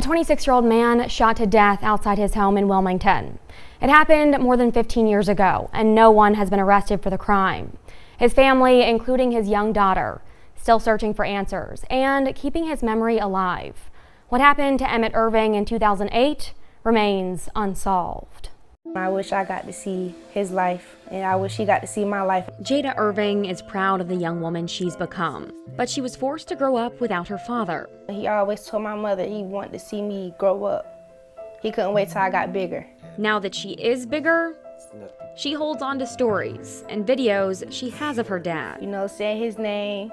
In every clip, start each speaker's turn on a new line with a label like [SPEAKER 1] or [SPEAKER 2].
[SPEAKER 1] A 26-year-old man shot to death outside his home in Wilmington. It happened more than 15 years ago, and no one has been arrested for the crime. His family, including his young daughter, still searching for answers and keeping his memory alive. What happened to Emmett Irving in 2008 remains unsolved.
[SPEAKER 2] I wish I got to see his life, and I wish he got to see my life.
[SPEAKER 1] Jada Irving is proud of the young woman she's become, but she was forced to grow up without her father.
[SPEAKER 2] He always told my mother he wanted to see me grow up. He couldn't wait till I got bigger.
[SPEAKER 1] Now that she is bigger, she holds on to stories and videos she has of her dad.
[SPEAKER 2] You know, saying his name,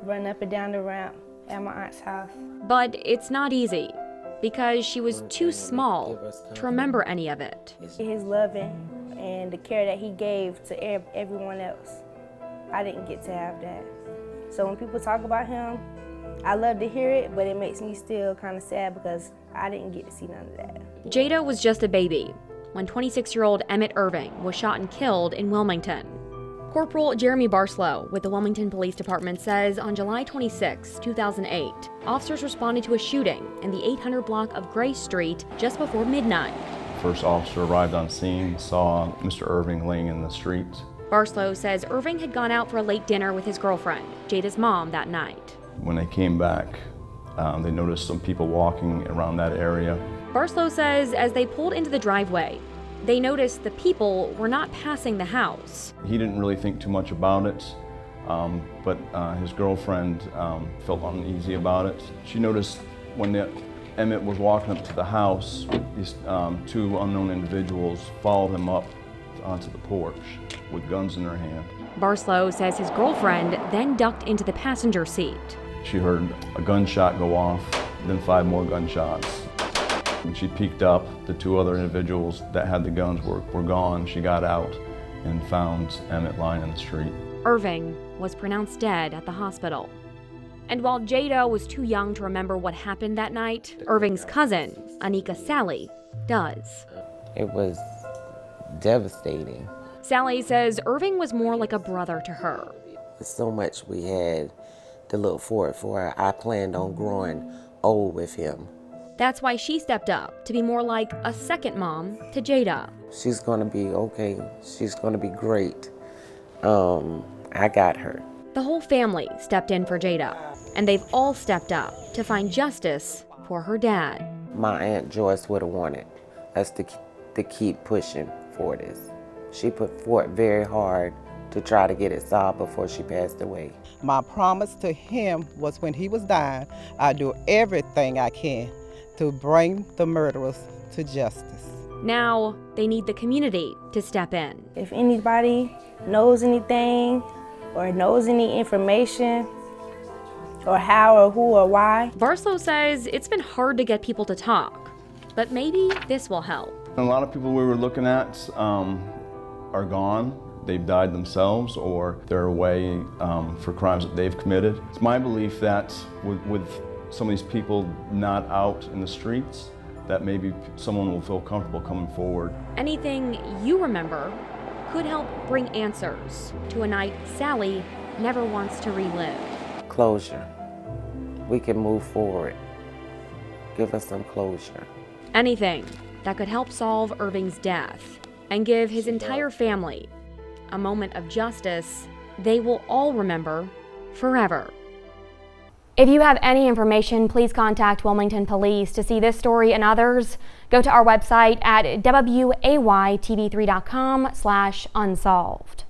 [SPEAKER 2] running up and down the ramp at my aunt's house.
[SPEAKER 1] But it's not easy, because she was too small to remember any of it.
[SPEAKER 2] His loving and the care that he gave to everyone else, I didn't get to have that. So when people talk about him, I love to hear it, but it makes me still kind of sad because I didn't get to see none of that.
[SPEAKER 1] Jada was just a baby when 26-year-old Emmett Irving was shot and killed in Wilmington. Corporal Jeremy Barslow with the Wilmington Police Department says on July 26, 2008, officers responded to a shooting in the 800 block of Gray Street just before midnight.
[SPEAKER 3] First officer arrived on scene, saw Mr. Irving laying in the street.
[SPEAKER 1] Barslow says Irving had gone out for a late dinner with his girlfriend, Jada's mom, that night.
[SPEAKER 3] When they came back, they noticed some people walking around that area.
[SPEAKER 1] Barslow says as they pulled into the driveway, they noticed the people were not passing the house.
[SPEAKER 3] He didn't really think too much about it, but his girlfriend felt uneasy about it. She noticed when Emmett was walking up to the house, these two unknown individuals followed him up onto the porch with guns in their hand.
[SPEAKER 1] Barslow says his girlfriend then ducked into the passenger seat.
[SPEAKER 3] She heard a gunshot go off, then 5 more gunshots. When she peeked up, the 2 other individuals that had the guns were gone. She got out and found Emmett lying in the street.
[SPEAKER 1] Irving was pronounced dead at the hospital. And while Jada was too young to remember what happened that night, Irving's cousin, Anika Sally, does.
[SPEAKER 4] It was devastating.
[SPEAKER 1] Sally says Irving was more like a brother to her.
[SPEAKER 4] There's so much we had to look forward for. I planned on growing old with him.
[SPEAKER 1] That's why she stepped up to be more like a second mom to Jada.
[SPEAKER 4] She's gonna be okay. She's gonna be great. I got her.
[SPEAKER 1] The whole family stepped in for Jada, and they've all stepped up to find justice for her dad.
[SPEAKER 4] My Aunt Joyce would have wanted us to keep pushing for this. She put forth very hard to try to get it solved before she passed away.
[SPEAKER 5] My promise to him was when he was dying, I'd do everything I can to bring the murderers to justice.
[SPEAKER 1] Now they need the community to step in.
[SPEAKER 2] If anybody knows anything or knows any information or how or who or why.
[SPEAKER 1] Barslow says it's been hard to get people to talk, but maybe this will help.
[SPEAKER 3] A lot of people we were looking at are gone. They've died themselves, or they're away for crimes that they've committed. It's my belief that with some of these people not out in the streets, that maybe someone will feel comfortable coming forward.
[SPEAKER 1] Anything you remember could help bring answers to a night Sally never wants to relive.
[SPEAKER 4] Closure. We can move forward. Give us some closure.
[SPEAKER 1] Anything that could help solve Irving's death and give his entire family a moment of justice they will all remember forever. If you have any information, please contact Wilmington Police. To see this story and others, go to our website at waytv3.com/unsolved.